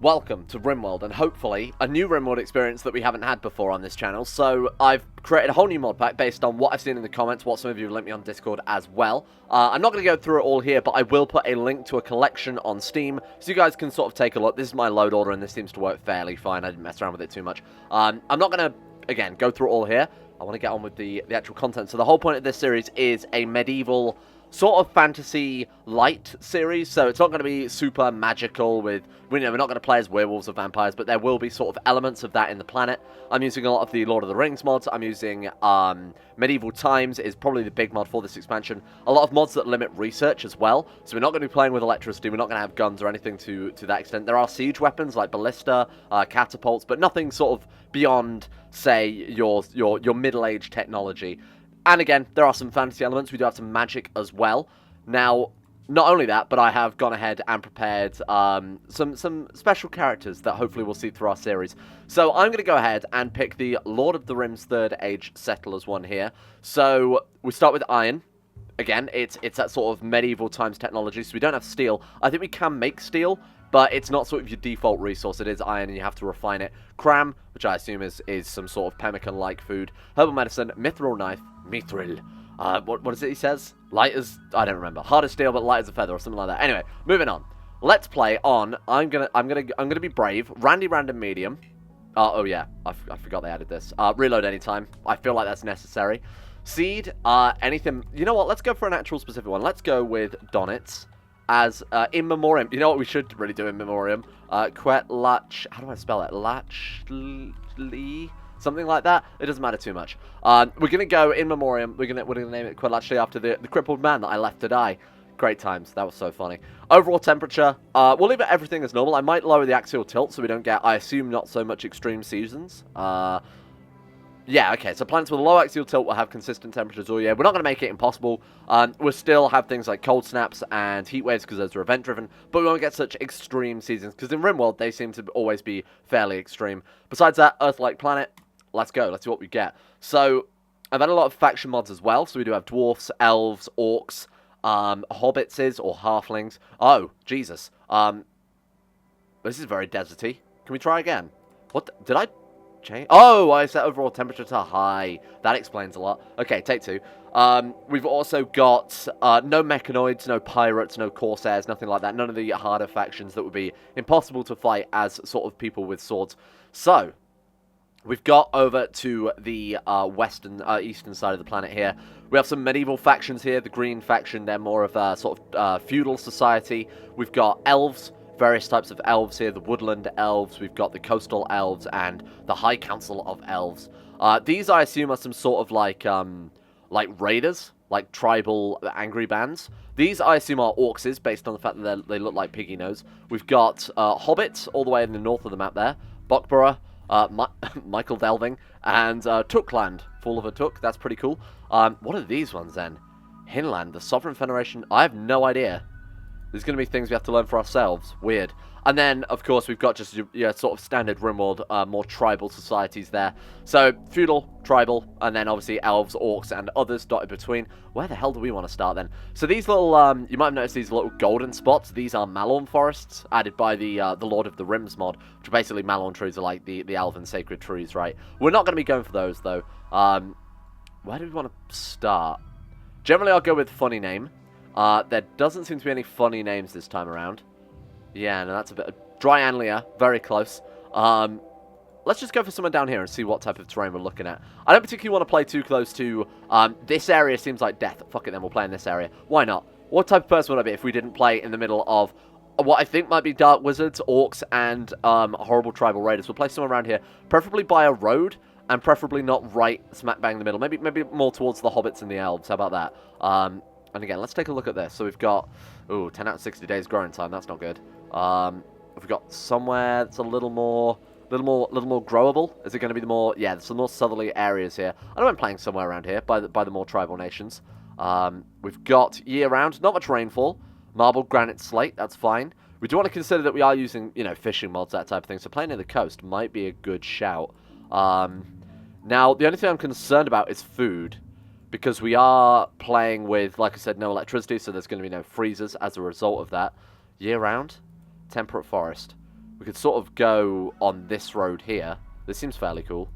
Welcome to Rimworld, and hopefully a new Rimworld experience that we haven't had before on this channel. So I've created a whole new mod pack based on what I've seen in the comments, what some of you have linked me on Discord as well. I'm not going to go through it all here, but I will put a link to a collection on Steam, so you guys can sort of take a look. This is my load order, and this seems to work fairly fine. I didn't mess around with it too much. I'm not going to, again, go through it all here. I want to get on with the actual content. So the whole point of this series is a medieval sort of fantasy light series, so it's not going to be super magical with, we're not going to play as werewolves or vampires, but there will be sort of elements of that in the planet. I'm using a lot of the Lord of the Rings mods. I'm using Medieval Times is probably the big mod for this expansion. A lot of mods that limit research as well, so we're not going to be playing with electricity, we're not going to have guns or anything to that extent. There are siege weapons like ballista, catapults, but nothing sort of beyond, say, your middle-aged technology. And again, there are some fantasy elements. We do have some magic as well. Now, not only that, but I have gone ahead and prepared some special characters that hopefully we'll see through our series. So I'm going to go ahead and pick the Lord of the Rim's Third Age Settlers one here. So we start with iron. Again, it's that sort of medieval times technology, so we don't have steel. I think we can make steel, but it's not sort of your default resource. It is iron, and you have to refine it. Cram, which I assume is some sort of pemmican-like food. Herbal medicine, mithril knife, mithril. What is it he says? Light as, I don't remember. Hard as steel, but light as a feather, or something like that. Anyway, moving on. Let's play on. I'm gonna be brave. Random medium. Oh yeah, I forgot they added this. Reload anytime. I feel like that's necessary. Seed. Anything. You know what? Let's go for an actual specific one. Let's go with Donnets as in memoriam. You know what we should really do in memoriam? Quet Lach. How do I spell it? Lachli. Something like that. It doesn't matter too much. We're gonna go in memoriam. We're gonna name it Quet Lachli after the crippled man that I left to die. Great times. That was so funny. Overall temperature. We'll leave everything as normal. I might lower the axial tilt so we don't get, I assume, not so much extreme seasons. Yeah, okay, so planets with a low axial tilt will have consistent temperatures all year. We're not going to make it impossible. We'll still have things like cold snaps and heat waves because those are event-driven, but we won't get such extreme seasons because in Rimworld, they seem to always be fairly extreme. Besides that, Earth-like planet, let's go. Let's see what we get. So, I've had a lot of faction mods as well, so we do have dwarfs, elves, orcs, hobbitses, or halflings. Oh, Jesus. This is very deserty. Can we try again? What? Did I change? Oh, I set overall temperature to high. That explains a lot. Okay, take two. We've also got no mechanoids, no pirates, no corsairs, nothing like that. None of the harder factions that would be impossible to fight as sort of people with swords. So, we've got over to the eastern side of the planet here. We have some medieval factions here. The green faction, they're more of a sort of feudal society. We've got elves. Various types of elves here, the woodland elves, we've got the coastal elves, and the High Council of Elves. These, I assume, are some sort of like raiders, like tribal angry bands. These, I assume, are orcs, based on the fact that they look like piggy nose. We've got hobbits all the way in the north of the map there, Bockborough, Michael Delving, and Tookland, Fall of a Took. That's pretty cool. What are these ones then? Hinland, the Sovereign Federation. I have no idea. There's going to be things we have to learn for ourselves. Weird. And then, of course, we've got just your sort of standard Rimworld, more tribal societies there. So, feudal, tribal, and then obviously elves, orcs, and others dotted between. Where the hell do we want to start then? So these little, you might have noticed these little golden spots. These are Malorn forests, added by the Lord of the Rims mod, which are basically Malorn trees are like the elven sacred trees, right? We're not going to be going for those, though. Where do we want to start? Generally, I'll go with funny name. There doesn't seem to be any funny names this time around. Yeah, no, that's a bit of Dryanlia, very close. Let's just go for someone down here and see what type of terrain we're looking at. I don't particularly want to play too close to, this area seems like death. Fuck it then, we'll play in this area. Why not? What type of person would I be if we didn't play in the middle of what I think might be dark wizards, orcs, and horrible tribal raiders? We'll play somewhere around here, preferably by a road, and preferably not right smack bang in the middle. Maybe more towards the hobbits and the elves. How about that? And again, let's take a look at this. So we've got, 10 out of 60 days growing time. That's not good. We've got somewhere that's a little more growable. Is it going to be the more? Yeah, there's some more southerly areas here. I don't mind playing somewhere around here by the more tribal nations. We've got year round, not much rainfall. Marble, granite, slate. That's fine. We do want to consider that we are using, fishing mods, that type of thing. So playing near the coast might be a good shout. Now the only thing I'm concerned about is food, because we are playing with, like I said, no electricity, so there's going to be no freezers as a result of that. Year-round, temperate forest. We could sort of go on this road here. This seems fairly cool.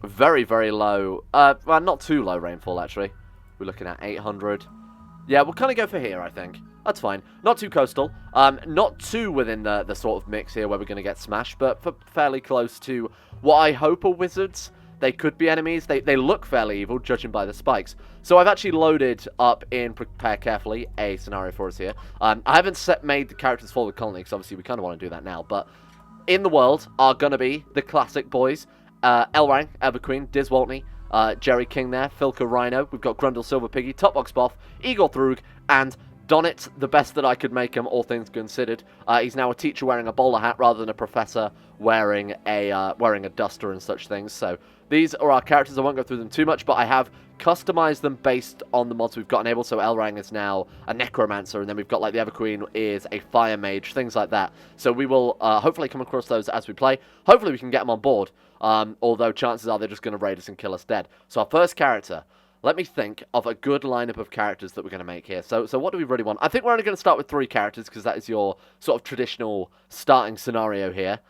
Very, very low. Well, not too low rainfall, actually. We're looking at 800. Yeah, we'll kind of go for here, I think. That's fine. Not too coastal. Not too within the sort of mix here where we're going to get smashed, but fairly close to what I hope are wizards. They could be enemies. They look fairly evil, judging by the spikes. So I've actually loaded up in Prepare Carefully a scenario for us here. I haven't made the characters for the colony, because obviously we kind of want to do that now. But in the world are going to be the classic boys. Elrang, Everqueen, Diswaltney, Jerry King there, Filka Rhino. We've got Grundle Silver Piggy, Topbox Boff, Igor Thrug, and Donnet, the best that I could make him, all things considered. He's now a teacher wearing a bowler hat rather than a professor wearing a duster and such things. So these are our characters. I won't go through them too much, but I have customized them based on the mods we've got enabled. So Elrang is now a necromancer, and then we've got like the Everqueen is a fire mage, things like that. So we will hopefully come across those as we play. Hopefully we can get them on board, although chances are they're just going to raid us and kill us dead. So our first character, let me think of a good lineup of characters that we're going to make here. So what do we really want? I think we're only going to start with 3 characters because that is your sort of traditional starting scenario here.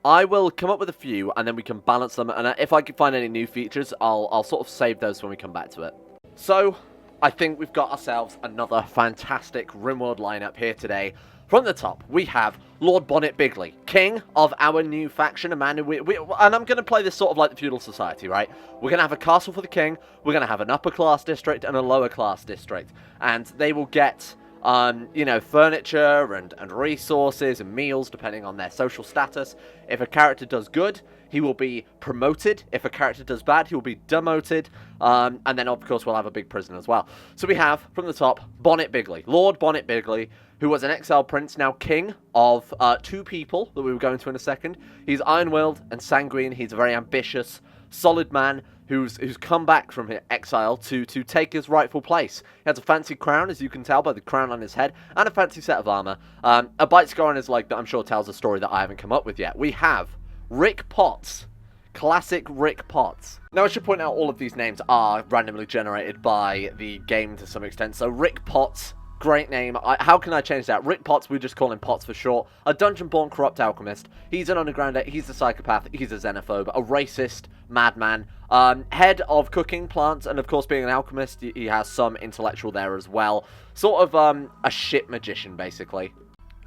I will come up with a few and then we can balance them. And if I can find any new features, I'll sort of save those when we come back to it. So I think we've got ourselves another fantastic Rimworld lineup here today. From the top, we have Lord Bonnet Bigly, king of our new faction, a man who and I'm going to play this sort of like the feudal society, right? We're going to have a castle for the king, we're going to have an upper class district and a lower class district, and they will get, you know, furniture and resources and meals depending on their social status. If a character does good, he will be promoted. If a character does bad, he will be demoted. And then, of course, we'll have a big prison as well. So we have, from the top, Bonnet Bigly, Lord Bonnet Bigly, who was an exiled prince, now king of 2 people that we will go into in a second. He's iron-willed and sanguine. He's a very ambitious, solid man who's come back from exile to take his rightful place. He has a fancy crown, as you can tell by the crown on his head, and a fancy set of armor. A bite scar on his leg that I'm sure tells a story that I haven't come up with yet. We have Rick Potts. Classic Rick Potts. Now, I should point out all of these names are randomly generated by the game to some extent. So, Rick Potts, great name. How can I change that? Rick Potts, we just call him Potts for short. A dungeon-born corrupt alchemist. He's an undergrounder, he's a psychopath, he's a xenophobe, a racist madman. Head of cooking plants, and of course, being an alchemist, he has some intellectual there as well. Sort of a shit magician, basically.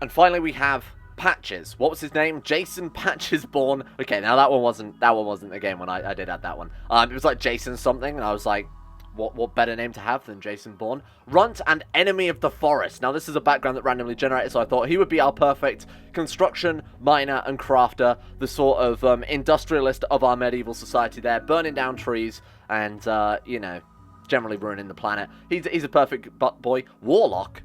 And finally, we have Patches. What was his name? Jason Patches Born. Okay, now that one wasn't the game when I did add that one. It was like Jason something, and I was like, what better name to have than Jason Bourne? Runt and Enemy of the Forest. Now, this is a background that randomly generated, so I thought he would be our perfect construction, miner, and crafter, the sort of industrialist of our medieval society there, burning down trees and, you know, generally ruining the planet. He's a perfect boy. Warlock.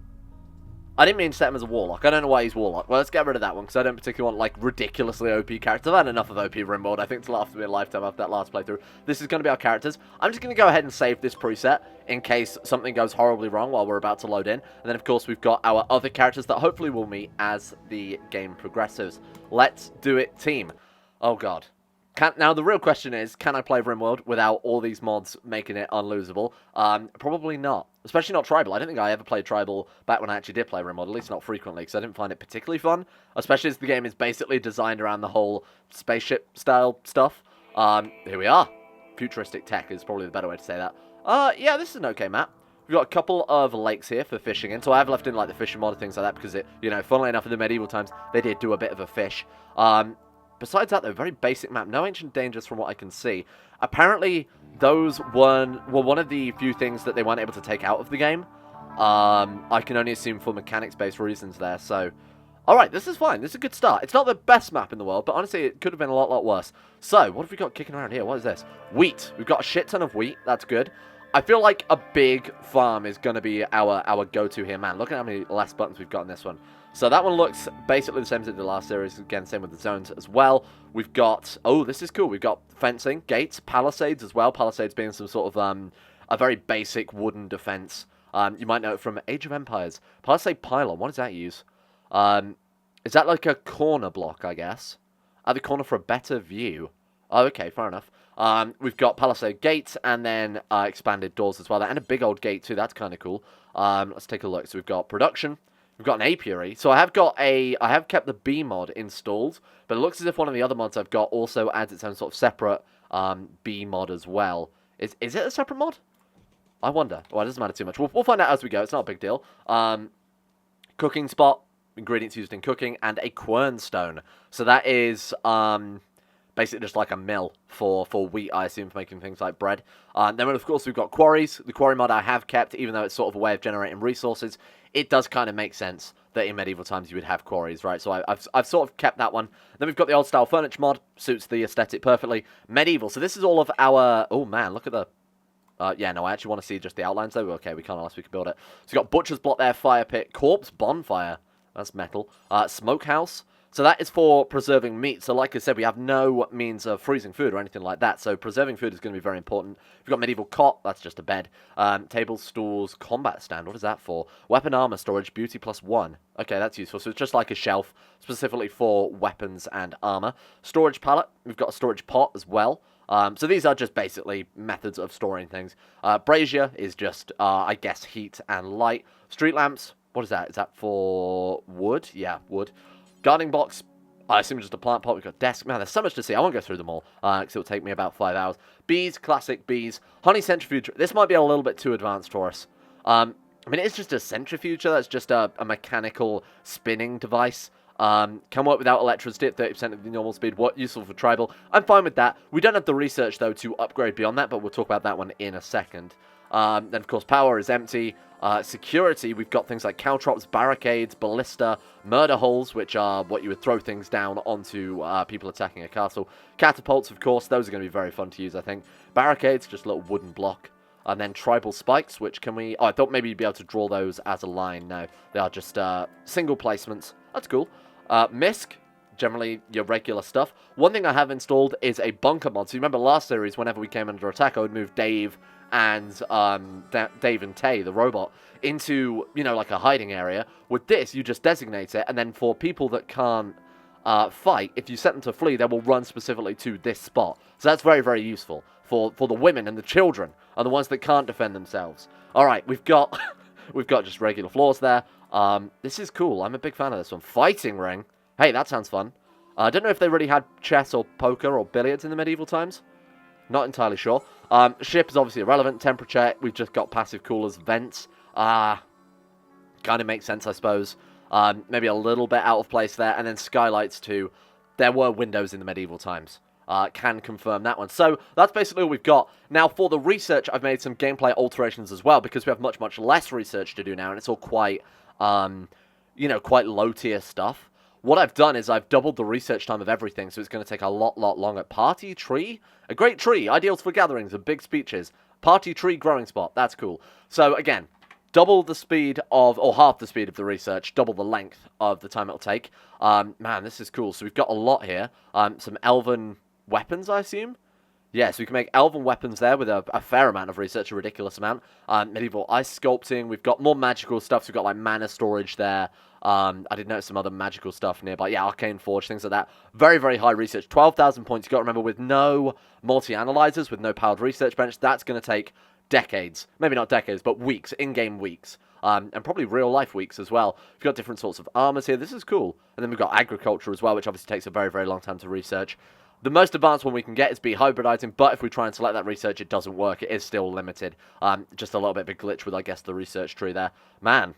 I didn't mean to set him as a warlock. I don't know why he's warlock. Well, let's get rid of that one, because I don't particularly want, like, ridiculously OP characters. I've had enough of OP Rimworld, I think, to last me a lifetime after that last playthrough. This is going to be our characters. I'm just going to go ahead and save this preset, in case something goes horribly wrong while we're about to load in. And then, of course, we've got our other characters that hopefully we'll meet as the game progresses. Let's do it, team. Oh, God. Now, the real question is, can I play Rimworld without all these mods making it unlosable? Probably not. Especially not Tribal. I don't think I ever played Tribal back when I actually did play Rimworld, at least not frequently, because I didn't find it particularly fun. Especially as the game is basically designed around the whole spaceship-style stuff. Here we are. Futuristic tech is probably the better way to say that. Yeah, this is an okay map. We've got a couple of lakes here for fishing in, so I have left in, like, the fishing mod and things like that, because, you know, funnily enough, in the medieval times, they did do a bit of a fish. Besides that, though, very basic map. No ancient dangers from what I can see. Apparently, those were one of the few things that they weren't able to take out of the game. I can only assume for mechanics-based reasons there, so... Alright, this is fine. This is a good start. It's not the best map in the world, but honestly, it could have been a lot worse. So, what have we got kicking around here? What is this? Wheat. We've got a shit ton of wheat. That's good. I feel like a big farm is going to be our go-to here. Man, look at how many less buttons we've got in this one. So that one looks basically the same as it did the last series. Again, same with the zones as well. We've got... Oh, this is cool. We've got fencing, gates, palisades as well. Palisades being some sort of a very basic wooden defense. You might know it from Age of Empires. Palisade pylon. What does that use? Is that like a corner block, I guess? At the corner for a better view. Oh, okay, fair enough. We've got palisade gates and then expanded doors as well. And a big old gate too. That's kind of cool. Let's take a look. So we've got production. We've got an apiary. So I have kept the bee mod installed, but it looks as if one of the other mods I've got also adds its own sort of separate bee mod as well. Is it a separate mod? I wonder. Well, it doesn't matter too much. We'll find out as we go. It's not a big deal. Cooking spot, ingredients used in cooking, and a quernstone. So that is basically just like a mill for wheat, I assume, for making things like bread. Then, of course, we've got quarries. The quarry mod I have kept, even though it's sort of a way of generating resources. It does kind of make sense that in medieval times you would have quarries, right? So I've sort of kept that one. Then we've got the old-style furniture mod. Suits the aesthetic perfectly. Medieval. So this is all of our... Oh, man, look at the... yeah, no, I actually want to see just the outlines, though. Okay, we can't unless we can build it. So we've got butcher's block there, fire pit, corpse, bonfire. That's metal. Smokehouse. So that is for preserving meat. So like I said, we have no means of freezing food or anything like that. So preserving food is going to be very important. We've got medieval cot. That's just a bed. Tables, stools, combat stand. What is that for? Weapon armor storage, beauty +1. Okay, that's useful. So it's just like a shelf specifically for weapons and armor. Storage pallet. We've got a storage pot as well. So these are just basically methods of storing things. Brazier is just, I guess, heat and light. Street lamps. What is that? Is that for wood? Yeah, wood. Gardening box, I assume just a plant pot. We've got desk. Man, there's so much to see. I won't go through them all, because it'll take me about 5 hours. Bees, classic bees. Honey centrifuge. This might be a little bit too advanced for us. I mean, it's just a centrifuge. That's just a mechanical spinning device. Can work without electricity at 30% of the normal speed. What useful for tribal. I'm fine with that. We don't have the research, though, to upgrade beyond that, but we'll talk about that one in a second. Then, of course, power is empty. Security, we've got things like caltrops, barricades, ballista, murder holes, which are what you would throw things down onto people attacking a castle. Catapults, of course, those are going to be very fun to use, I think. Barricades, just a little wooden block. And then tribal spikes, which can we... Oh, I thought maybe you'd be able to draw those as a line. No, they are just single placements. That's cool. Misc, generally your regular stuff. One thing I have installed is a bunker mod. So you remember last series, whenever we came under attack, I would move Dave and Tay, the robot, into, you know, like a hiding area. With this, you just designate it, and then for people that can't fight, if you set them to flee, they will run specifically to this spot. So that's very, very useful for the women and the children, and the ones that can't defend themselves. Alright, we've got just regular floors there. This is cool. I'm a big fan of this one. Fighting ring. Hey, that sounds fun. I don't know if they really had chess or poker or billiards in the medieval times. Not entirely sure. Ship is obviously irrelevant. Temperature, we've just got passive coolers. Vents, kind of makes sense, I suppose. Maybe a little bit out of place there. And then skylights too. There were windows in the medieval times. Can confirm that one. So that's basically all we've got. Now for the research, I've made some gameplay alterations as well, because we have much, much less research to do now, and it's all quite, you know, quite low tier stuff. What I've done is I've doubled the research time of everything, so it's going to take a lot longer. Party tree? A great tree. Ideals for gatherings and big speeches. Party tree growing spot. That's cool. So, again, double the speed of, or half the speed of the research, double the length of the time it'll take. Man, this is cool. So we've got a lot here. Some elven weapons, I assume? Yeah, so we can make elven weapons there with a fair amount of research, a ridiculous amount. Medieval ice sculpting. We've got more magical stuff. So we've got, like, mana storage there. I did notice some other magical stuff nearby. Yeah, arcane forge, things like that. Very, very high research. 12,000 points. You've got to remember, with no multi-analyzers, with no powered research bench, that's going to take decades. Maybe not decades, but weeks. In-game weeks. And probably real-life weeks as well. We've got different sorts of armors here. This is cool. And then we've got agriculture as well, which obviously takes a very, very long time to research. The most advanced one we can get is bee hybridizing, but if we try and select that research, it doesn't work. It is still limited. Just a little bit of a glitch with, I guess, the research tree there. Man.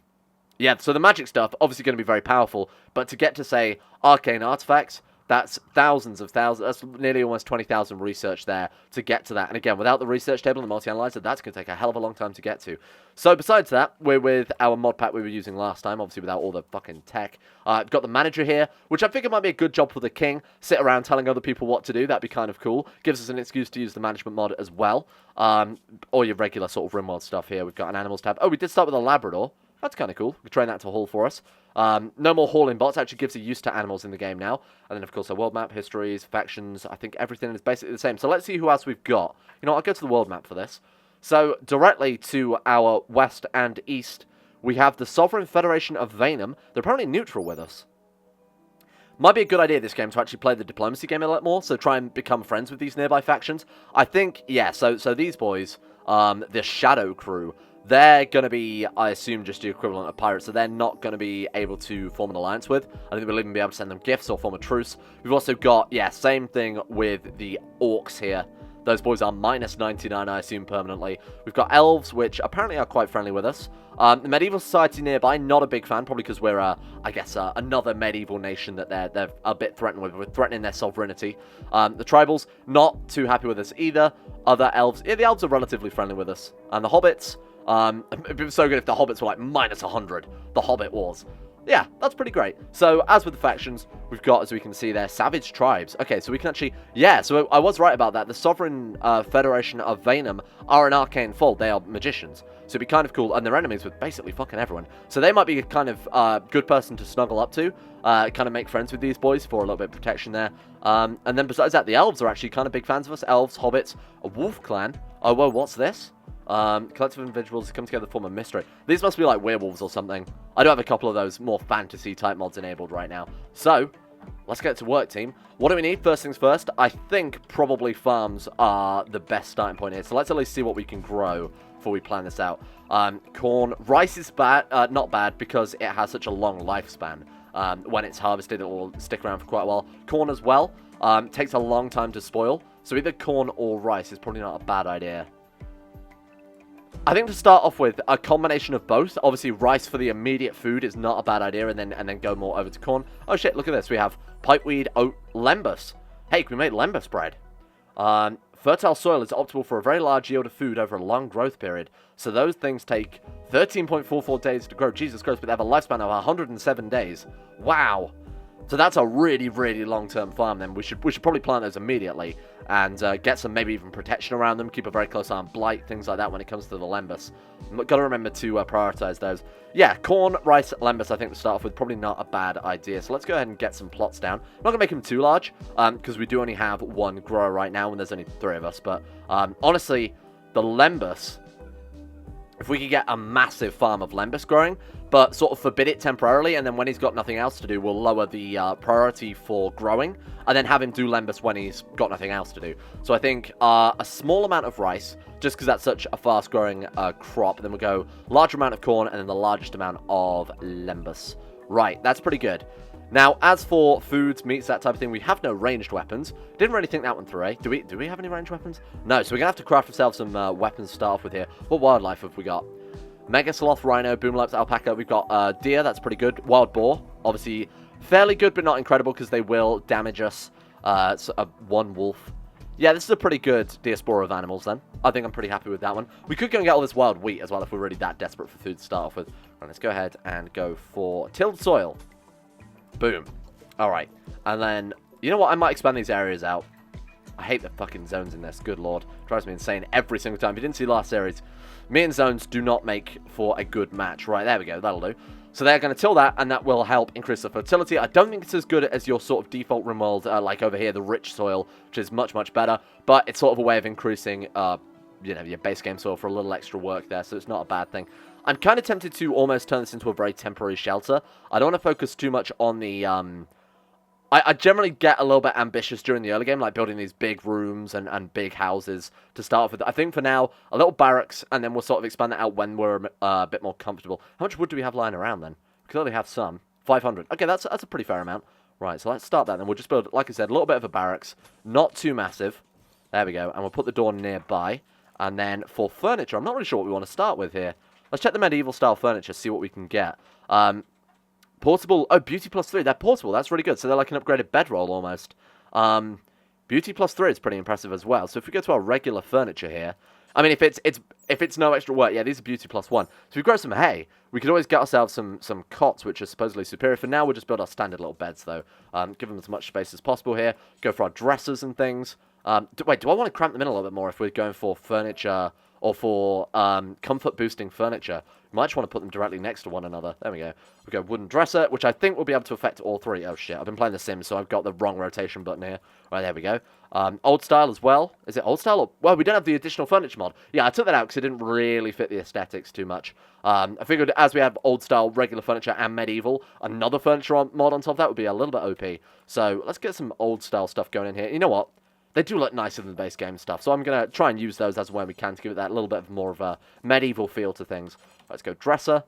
Yeah, so the magic stuff, obviously going to be very powerful, but to get to, say, arcane artifacts, that's thousands, that's nearly almost 20,000 research there to get to that. And again, without the research table and the multi-analyzer, that's going to take a hell of a long time to get to. So besides that, we're with our mod pack we were using last time, obviously without all the fucking tech. I've got the manager here, which I figure might be a good job for the king. Sit around telling other people what to do, that'd be kind of cool. Gives us an excuse to use the management mod as well. Or your regular sort of Rimworld stuff here. We've got an animals tab. Oh, we did start with a Labrador. That's kind of cool. We can train that to haul for us. No more hauling bots. Actually gives a use to animals in the game now. And then, of course, a world map, histories, factions. I think everything is basically the same. So let's see who else we've got. You know what? I'll go to the world map for this. So directly to our west and east, we have the Sovereign Federation of Vanum. They're apparently neutral with us. Might be a good idea this game to actually play the diplomacy game a lot more. So try and become friends with these nearby factions. I think, yeah, so these boys, the Shadow Crew, they're going to be, I assume, just the equivalent of pirates, so they're not going to be able to form an alliance with. I think we'll even be able to send them gifts or form a truce. We've also got, yeah, same thing with the orcs here. Those boys are minus 99, I assume, permanently. We've got elves, which apparently are quite friendly with us. The medieval society nearby, not a big fan, probably because we're, I guess, another medieval nation that they're a bit threatened with. We're threatening their sovereignty. The tribals, not too happy with us either. Other elves, yeah, the elves are relatively friendly with us. And the hobbits, it'd be so good if the hobbits were like minus 100, the Hobbit Wars. Yeah, that's pretty great. So, as with the factions, we've got, as we can see there, savage tribes. Okay, so we can actually... Yeah, so I was right about that. The Sovereign Federation of Vanum are an arcane fold. They are magicians. So it'd be kind of cool. And they're enemies with basically fucking everyone. So they might be a kind of good person to snuggle up to. Kind of make friends with these boys for a little bit of protection there. And then besides that, the elves are actually kind of big fans of us. Elves, hobbits, a wolf clan. Oh, whoa, what's this? Collective individuals come together to form a mystery. These must be like werewolves or something. I do have a couple of those more fantasy type mods enabled right now. So, let's get to work, team. What do we need? First things first, I think probably farms are the best starting point here. So let's at least see what we can grow before we plan this out. Corn, rice is bad, not bad because it has such a long lifespan. When it's harvested, it will stick around for quite a while. Corn as well, takes a long time to spoil. So either corn or rice is probably not a bad idea. I think to start off with, a combination of both. Obviously, rice for the immediate food is not a bad idea, and then go more over to corn. Oh shit, look at this. We have pipeweed, oat, lembas. Hey, can we make lembas bread? Fertile soil is optimal for a very large yield of food over a long growth period. So those things take 13.44 days to grow. Jesus Christ, but they have a lifespan of 107 days. Wow. So that's a really, really long-term farm then. We should probably plant those immediately and get some maybe even protection around them. Keep a very close eye on blight, things like that when it comes to the lembas. Got to remember to prioritize those. Yeah, corn, rice, lembas I think to start off with, probably not a bad idea. So let's go ahead and get some plots down. I'm not going to make them too large because we do only have one grower right now and there's only 3 of us. But honestly, the lembas... If we could get a massive farm of lembas growing, but sort of forbid it temporarily, and then when he's got nothing else to do, we'll lower the priority for growing, and then have him do lembas when he's got nothing else to do. So I think a small amount of rice, just because that's such a fast-growing crop, then we'll go large amount of corn, and then the largest amount of lembas. Right, that's pretty good. Now, as for foods, meats, that type of thing, we have no ranged weapons. Didn't really think that one through, eh? Do we have any ranged weapons? No, so we're going to have to craft ourselves some weapons to start off with here. What wildlife have we got? Mega sloth, rhino, boomlopes, alpaca. We've got deer, that's pretty good. Wild boar, obviously fairly good, but not incredible because they will damage us. One wolf. Yeah, this is a pretty good diaspora of animals then. I think I'm pretty happy with that one. We could go and get all this wild wheat as well if we're really that desperate for food to start off with. Right, let's go ahead and go for tilled soil. Boom. Alright. And then, you know what? I might expand these areas out. I hate the fucking zones in this. Good lord. Drives me insane every single time. If you didn't see last series, me and zones do not make for a good match. Right, there we go. That'll do. So they're going to till that, and that will help increase the fertility. I don't think it's as good as your sort of default Rimworld, like over here, the rich soil, which is much, much better. But it's sort of a way of increasing, you know, your base game soil for a little extra work there, so it's not a bad thing. I'm kind of tempted to almost turn this into a very temporary shelter. I don't want to focus too much on the... I generally get a little bit ambitious during the early game, like building these big rooms and big houses to start off with. I think for now, a little barracks, and then we'll sort of expand that out when we're a bit more comfortable. How much wood do we have lying around then? We clearly have some. 500. Okay, that's a pretty fair amount. Right, so let's start that, and we'll just build, like I said, a little bit of a barracks. Not too massive. There we go, and we'll put the door nearby. And then for furniture, I'm not really sure what we want to start with here. Let's check the medieval style furniture, see what we can get. Portable, oh, beauty +3, they're portable, that's really good. So they're like an upgraded bedroll almost. Beauty +3 is pretty impressive as well. So if we go to our regular furniture here, I mean, if it's no extra work, yeah, these are beauty +1. So if we grow some hay, we could always get ourselves some cots, which are supposedly superior. For now, we'll just build our standard little beds, though. Give them as much space as possible here. Go for our dressers and things. Wait, do I want to cramp them in a little bit more if we're going for furniture or for comfort-boosting furniture? We might just want to put them directly next to one another. There we go. We go wooden dresser, which I think will be able to affect all 3. Oh, shit. I've been playing The Sims, so I've got the wrong rotation button here. Right, there we go. Old style as well. Is it old style? Or... Well, we don't have the additional furniture mod. Yeah, I took that out because it didn't really fit the aesthetics too much. I figured as we have old style, regular furniture, and medieval, another furniture mod on top of that would be a little bit OP. So let's get some old style stuff going in here. You know what? They do look nicer than the base game stuff, so I'm going to try and use those as and when we can to give it that little bit of more of a medieval feel to things. Let's go dresser.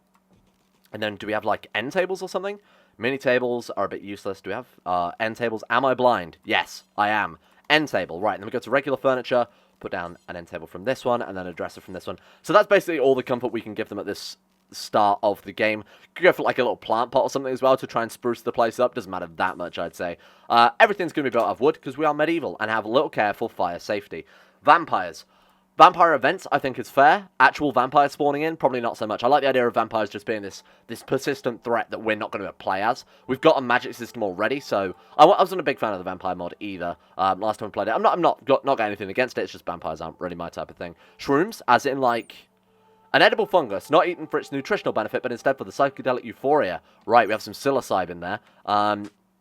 And then do we have, like, end tables or something? Mini tables are a bit useless. Do we have end tables? Am I blind? Yes, I am. End table. Right, and then we go to regular furniture, put down an end table from this one, and then a dresser from this one. So that's basically all the comfort we can give them at this start of the game. Could go for like a little plant pot or something as well to try and spruce the place up. Doesn't matter that much, I'd say. Everything's going to be built out of wood because we are medieval and have little care for fire safety. Vampires. Vampire events, I think, is fair. Actual vampires spawning in, probably not so much. I like the idea of vampires just being this persistent threat that we're not going to play as. We've got a magic system already, so I wasn't a big fan of the vampire mod either. Last time I played it, I'm not got anything against it. It's just vampires aren't really my type of thing. Shrooms, as in like an edible fungus, not eaten for its nutritional benefit, but instead for the psychedelic euphoria. Right, we have some psilocybe in there.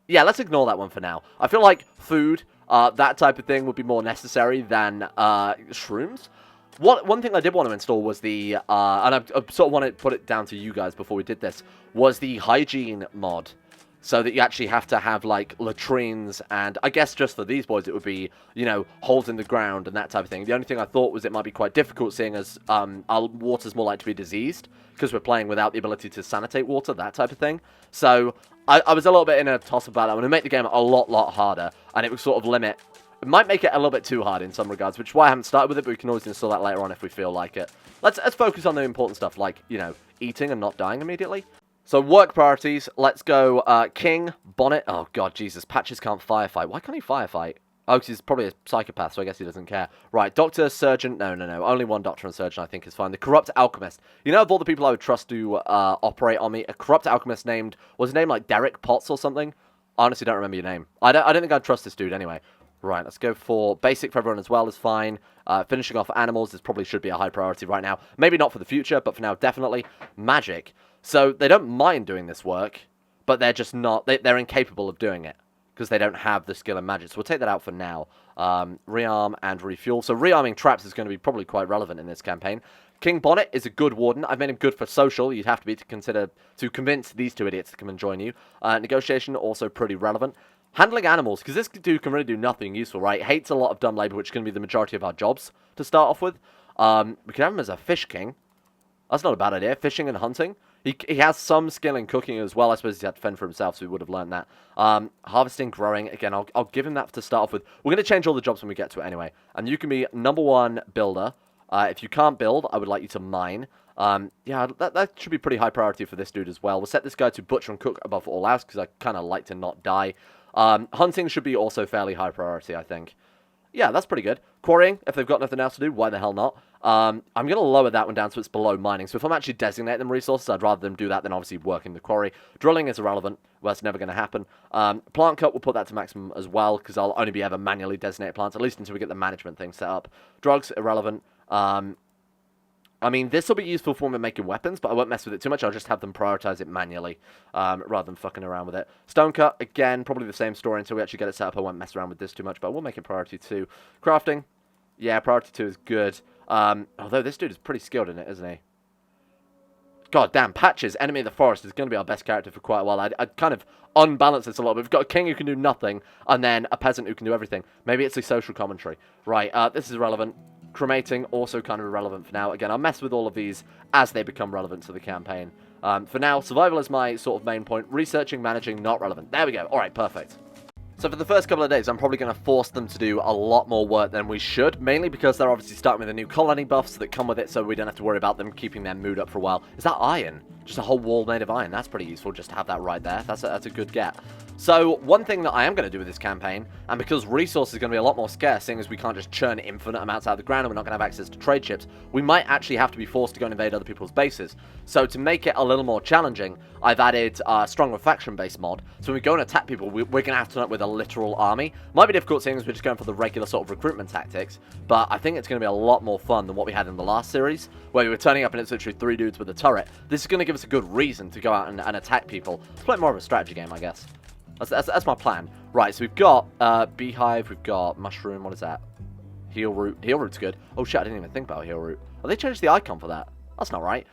Yeah, let's ignore that one for now. I feel like food, that type of thing would be more necessary than shrooms. One thing I did want to install was the, and I sort of want to put it down to you guys before we did this, was the hygiene mod. So that you actually have to have, like, latrines, and I guess just for these boys it would be, you know, holes in the ground and that type of thing. The only thing I thought was it might be quite difficult, seeing as our water's more likely to be diseased, because we're playing without the ability to sanitate water, that type of thing. So I was a little bit in a toss about that. I'm going to make the game a lot harder, and it would sort of limit. It might make it a little bit too hard in some regards, which is why I haven't started with it, but we can always install that later on if we feel like it. Let's focus on the important stuff, like, you know, eating and not dying immediately. So, work priorities, let's go, King, Bonnet, oh god, Jesus, Patches can't firefight. Why can't he firefight? Oh, because he's probably a psychopath, so I guess he doesn't care. Right, doctor, surgeon, no, only one doctor and surgeon I think is fine. The corrupt alchemist. You know, of all the people I would trust to operate on me, a corrupt alchemist named, was his name like Derek Potts or something? I honestly don't remember your name. I don't think I'd trust this dude anyway. Right, let's go for basic for everyone as well is fine. Finishing off animals, this probably should be a high priority right now. Maybe not for the future, but for now, definitely. Magic. So they don't mind doing this work, but they're just not, they're incapable of doing it because they don't have the skill in magic. So we'll take that out for now. Rearm and refuel. So rearming traps is going to be probably quite relevant in this campaign. King Bonnet is a good warden. I've made him good for social. You'd have to be to convince these two idiots to come and join you. Negotiation, also pretty relevant. Handling animals, because this dude can really do nothing useful, right? Hates a lot of dumb labor, which is going to be the majority of our jobs to start off with. We could have him as a fish king. That's not a bad idea. Fishing and hunting. He has some skill in cooking as well. I suppose he's had to fend for himself, so he would have learned that. Harvesting, growing. Again, I'll give him that to start off with. We're going to change all the jobs when we get to it anyway. And you can be #1 builder. If you can't build, I would like you to mine. Yeah, that should be pretty high priority for this dude as well. We'll set this guy to butcher and cook above all else, because I kind of like to not die. Hunting should be also fairly high priority, I think. Yeah, that's pretty good. Quarrying, if they've got nothing else to do, why the hell not? I'm going to lower that one down so it's below mining. So if I'm actually designating them resources, I'd rather them do that than obviously working the quarry. Drilling is irrelevant. Well, that's never going to happen. Plant cut, we'll put that to maximum as well, because I'll only be ever manually designated plants, at least until we get the management thing set up. Drugs, irrelevant. I mean, this will be useful for when we're making weapons, but I won't mess with it too much. I'll just have them prioritize it manually, rather than fucking around with it. Stone cut, again, probably the same story until we actually get it set up. I won't mess around with this too much, but we'll make it priority 2. Crafting, yeah, priority 2 is good. Although this dude is pretty skilled in it, isn't he? God damn, Patches, Enemy of the Forest, is going to be our best character for quite a while. I'd kind of unbalance this a lot. We've got a king who can do nothing, and then a peasant who can do everything. Maybe it's a social commentary. Right, this is relevant. Cremating, also kind of irrelevant for now. Again, I'll mess with all of these as they become relevant to the campaign. For now, survival is my sort of main point. Researching, managing, not relevant. There we go. All right, perfect. So for the first couple of days, I'm probably going to force them to do a lot more work than we should, mainly because they're obviously starting with the new colony buffs that come with it, so we don't have to worry about them keeping their mood up for a while. Is that iron? Just a whole wall made of iron. That's pretty useful just to have that right there. That's a good get. So one thing that I am going to do with this campaign, and because resources are going to be a lot more scarce, seeing as we can't just churn infinite amounts out of the ground and we're not going to have access to trade ships, we might actually have to be forced to go and invade other people's bases. So to make it a little more challenging, I've added a stronger faction-based mod. So when we go and attack people, we're going to have to turn up with a literal army. Might be difficult seeing as we're just going for the regular sort of recruitment tactics, but I think it's going to be a lot more fun than what we had in the last series, where we were turning up and it's literally 3 dudes with a turret. This is going to give us a good reason to go out and attack people. It's like more of a strategy game, I guess. That's my plan. Right, so we've got beehive, we've got mushroom, what is that? Heal root. Heal root's good. Oh shit, I didn't even think about heal root. Oh, they changed the icon for that. That's not right.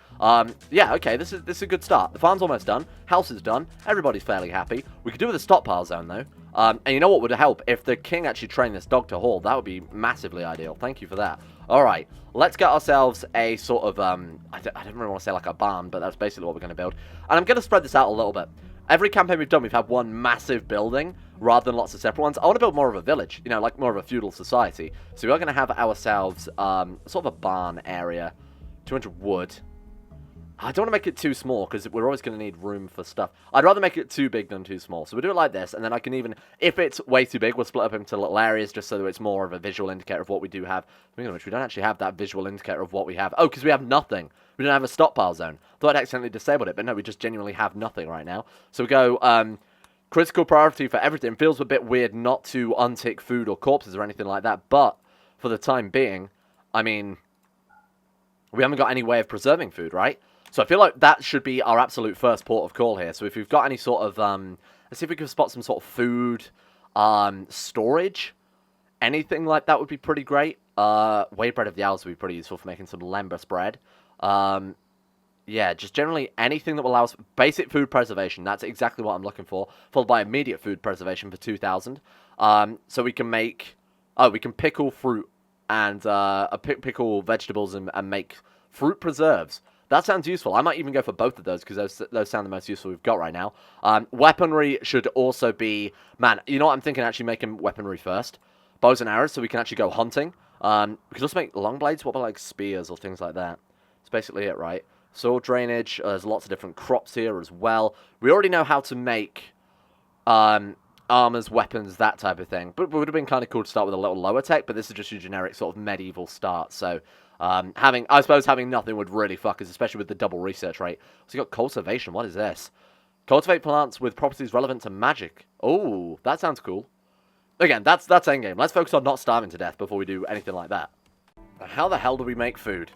Yeah, okay, this is a good start. The farm's almost done. House is done. Everybody's fairly happy. We could do with a stockpile zone, though. And you know what would help? If the king actually trained this dog to haul, that would be massively ideal. Thank you for that. Alright, let's get ourselves a sort of, I don't really want to say like a barn, but that's basically what we're going to build. And I'm going to spread this out a little bit. Every campaign we've done, we've had one massive building rather than lots of separate ones. I want to build more of a village, you know, like more of a feudal society. So we are going to have ourselves sort of a barn area, 200 wood. I don't want to make it too small because we're always going to need room for stuff. I'd rather make it too big than too small. So we'll do it like this, and then I can even, if it's way too big, we'll split up into little areas just so that it's more of a visual indicator of what we do have. Speaking of which, we don't actually have that visual indicator of what we have. Oh, because we have nothing. We don't have a stockpile zone. Thought I'd accidentally disabled it, but no, we just genuinely have nothing right now. So we go, critical priority for everything. Feels a bit weird not to untick food or corpses or anything like that, but for the time being, I mean, we haven't got any way of preserving food, right? So I feel like that should be our absolute first port of call here. So if we've got any sort of, let's see if we can spot some sort of food, storage, anything like that would be pretty great. Whey bread of the Elves would be pretty useful for making some lembas bread. Yeah, just generally anything that will allow us basic food preservation. That's exactly what I'm looking for. Followed by immediate food preservation for 2,000. So we can make, we can pickle fruit and pickle vegetables and make fruit preserves. That sounds useful. I might even go for both of those because those sound the most useful we've got right now. Weaponry should also be... Man, you know what I'm thinking? Actually making weaponry first. Bows and arrows so we can actually go hunting. We could also make long blades. What about like spears or things like that? That's basically it, right? Sword drainage. There's lots of different crops here as well. We already know how to make armors, weapons, that type of thing. But it would have been kind of cool to start with a little lower tech, but this is just your generic sort of medieval start. So... I suppose having nothing would really fuck us, especially with the double research rate. So you got cultivation. What is this? Cultivate plants with properties relevant to magic. Oh, that sounds cool. Again, that's endgame. Let's focus on not starving to death before we do anything like that. How the hell do we make food?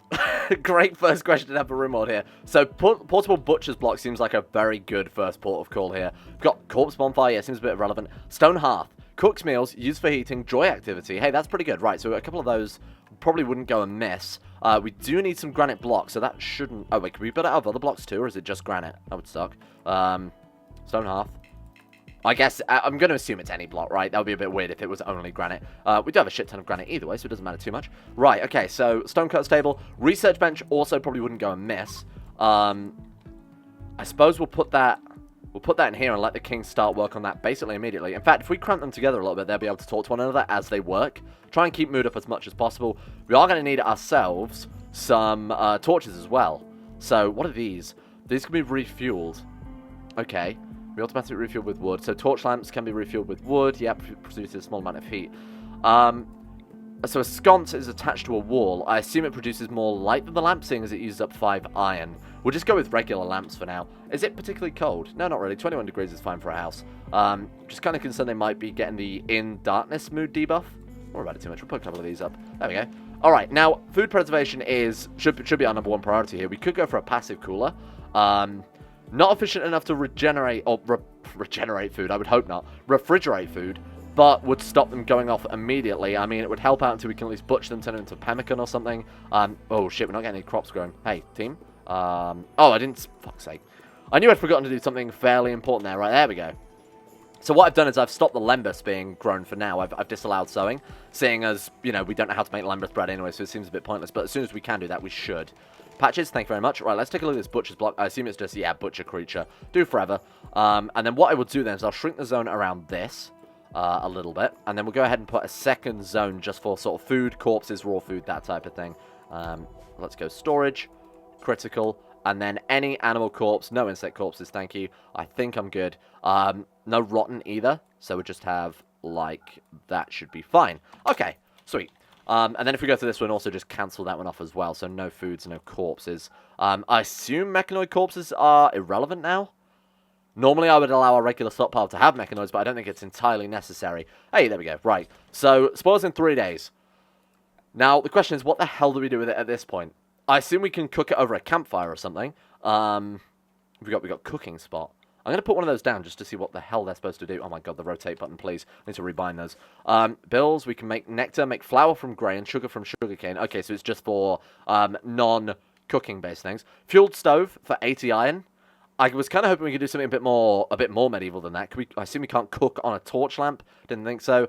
Great first question to have for Rimworld here. So, portable butcher's block seems like a very good first port of call here. We've got corpse bonfire. Yeah, seems a bit irrelevant. Stone hearth. Cooks meals, used for heating, joy activity. Hey, that's pretty good. Right, so a couple of those probably wouldn't go amiss. We do need some granite blocks, so that shouldn't... Oh, wait, can we build out of other blocks too, or is it just granite? That would suck. Stone hearth. I guess, I'm going to assume it's any block, right? That would be a bit weird if it was only granite. We do have a shit ton of granite either way, so it doesn't matter too much. Right, okay, so stone cut table. Research bench also probably wouldn't go amiss. I suppose we'll put that in here and let the king start work on that basically immediately. In fact, if we cramp them together a little bit, they'll be able to talk to one another as they work. Try and keep mood up as much as possible. We are going to need ourselves some torches as well. So, what are these? These can be refueled. Okay. We automatically refuel with wood. So, torch lamps can be refueled with wood. Yep, produces a small amount of heat. So, a sconce is attached to a wall. I assume it produces more light than the lamp, seeing as it uses up 5 iron. We'll just go with regular lamps for now. Is it particularly cold? No, not really. 21 degrees is fine for a house. Just kind of concerned they might be getting the in darkness mood debuff. Don't worry about it too much. We'll put a couple of these up. There we go. Alright, now, food preservation should be our number one priority here. We could go for a passive cooler. Not efficient enough to regenerate, or regenerate food, I would hope not. Refrigerate food, but would stop them going off immediately. I mean, it would help out until we can at least butcher them, turn them into pemmican or something. Oh shit, we're not getting any crops growing. Hey, team. Oh, I didn't, fuck's sake. I knew I'd forgotten to do something fairly important there. Right, there we go. So what I've done is I've stopped the lembas being grown for now. I've disallowed sowing, seeing as, you know, we don't know how to make lembas bread anyway, so it seems a bit pointless. But as soon as we can do that, we should. Patches, thank you very much. Right, let's take a look at this butcher's block. I assume it's just, yeah, butcher creature. Do forever. And then what I will do then is I'll shrink the zone around this a little bit. And then we'll go ahead and put a second zone just for sort of food, corpses, raw food, that type of thing. Let's go storage, critical, and then any animal corpse, no insect corpses, thank you. I think I'm good. No rotten either, so we just have, like, that should be fine. Okay, sweet. And then if we go to this one, also just cancel that one off as well, so no foods, no corpses. I assume mechanoid corpses are irrelevant now? Normally I would allow our regular stockpile to have mechanoids, but I don't think it's entirely necessary. Hey, there we go, right. So, spoils in 3 days. Now, the question is, what the hell do we do with it at this point? I assume we can cook it over a campfire or something. We got cooking spot. I'm going to put one of those down just to see what the hell they're supposed to do. Oh my god, the rotate button, please. I need to rebind those. Bills, we can make nectar, make flour from grain, sugar from sugarcane. Okay, so it's just for non-cooking based things. Fueled stove for 80 iron. I was kind of hoping we could do something a bit more medieval than that. I assume we can't cook on a torch lamp. Didn't think so.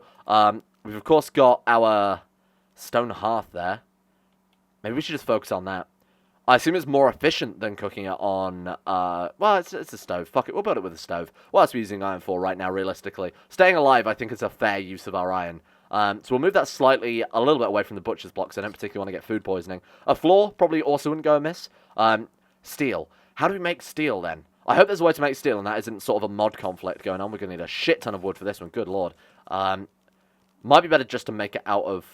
We've of course got our stone hearth there. Maybe we should just focus on that. I assume it's more efficient than cooking it on, well, it's a stove. Fuck it, we'll build it with a stove. What else are we using iron for right now, realistically? Staying alive, I think, is a fair use of our iron. So we'll move that slightly, a little bit away from the butcher's block, because I don't particularly want to get food poisoning. A floor probably also wouldn't go amiss. Steel. How do we make steel, then? I hope there's a way to make steel, and that isn't sort of a mod conflict going on. We're going to need a shit ton of wood for this one, good lord. Might be better just to make it out of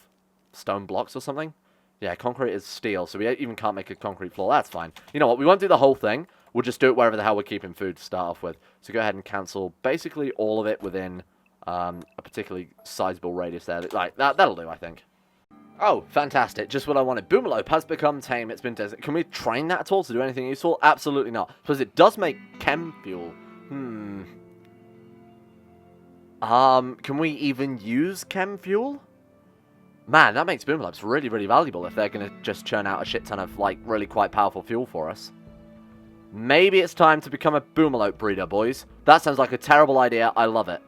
stone blocks or something. Yeah, concrete is steel, so we even can't make a concrete floor. That's fine. You know what? We won't do the whole thing. We'll just do it wherever the hell we're keeping food to start off with. So go ahead and cancel basically all of it within a particularly sizable radius there. Like, that'll do, I think. Oh, fantastic. Just what I wanted. Boomerlope has become tame. It's been designated. Can we train that at all to do anything useful? Absolutely not. Because it does make chem fuel. Can we even use chem fuel? Man, that makes Boomerlopes really, really valuable if they're going to just churn out a shit ton of, like, really quite powerful fuel for us. Maybe it's time to become a Boomerlope breeder, boys. That sounds like a terrible idea. I love it.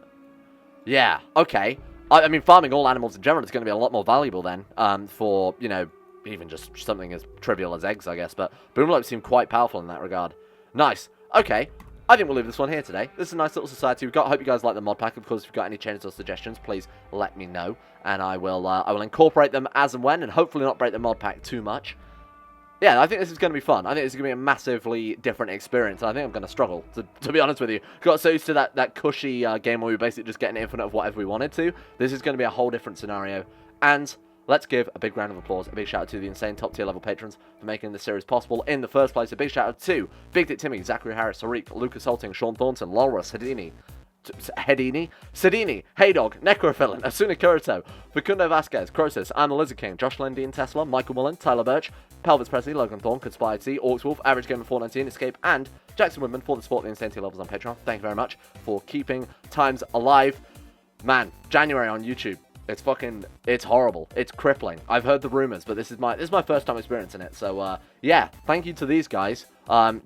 Yeah, okay. I mean, farming all animals in general is going to be a lot more valuable then, for, you know, even just something as trivial as eggs, I guess. But Boomerlopes seem quite powerful in that regard. Nice. Okay. I think we'll leave this one here today. This is a nice little society we've got. I hope you guys like the mod pack. Of course, if you've got any changes or suggestions, please let me know. And I will incorporate them as and when, and hopefully not break the mod pack too much. Yeah, I think this is going to be fun. I think this is going to be a massively different experience, and I think I'm going to struggle, to be honest with you. Got so used to that cushy game where we basically just get an infinite of whatever we wanted to. This is going to be a whole different scenario, and let's give a big round of applause, a big shout out to the insane top tier level patrons for making this series possible in the first place. A big shout out to Big Dick Timmy, Zachary Harris, Tariq, Lucas Holting, Sean Thornton, Laura, Sedini, Heydog, Necrophilin, Asuna Kurito, Facundo Vasquez, Crosis, Anna Lizard King, Josh Lindy and Tesla, Michael Mullen, Tyler Birch, Pelvis Presley, Logan Thorne, Conspired C, Orcs Wolf, Average Gamer 419, Escape, and Jackson Woodman for the support of the insane tier levels on Patreon. Thank you very much for keeping times alive. Man, January on YouTube. It's horrible. It's crippling. I've heard the rumors, but this is my first time experiencing it. So, yeah, thank you to these guys.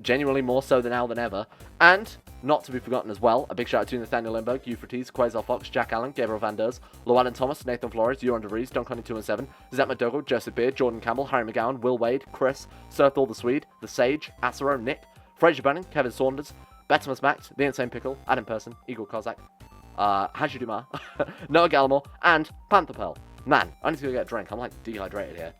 Genuinely more so than now than ever. And, not to be forgotten as well, a big shout out to Nathaniel Lindbergh, Euphrates, Quasar Fox, Jack Allen, Gabriel Van Ders, Llewellyn Thomas, Nathan Flores, Euron DeVries, Don Connie 217, Zet McDougall, Joseph Beard, Jordan Campbell, Harry McGowan, Will Wade, Chris, Surthall the Swede, The Sage, Acero, Nick, Fraser Brennan, Kevin Saunders, Betimus Max, The Insane Pickle, Adam Person, Igor Kozak, Haji Dumar, Noah Gallimore, and Panther Pearl. Man, I need to go get a drink. I'm like dehydrated here.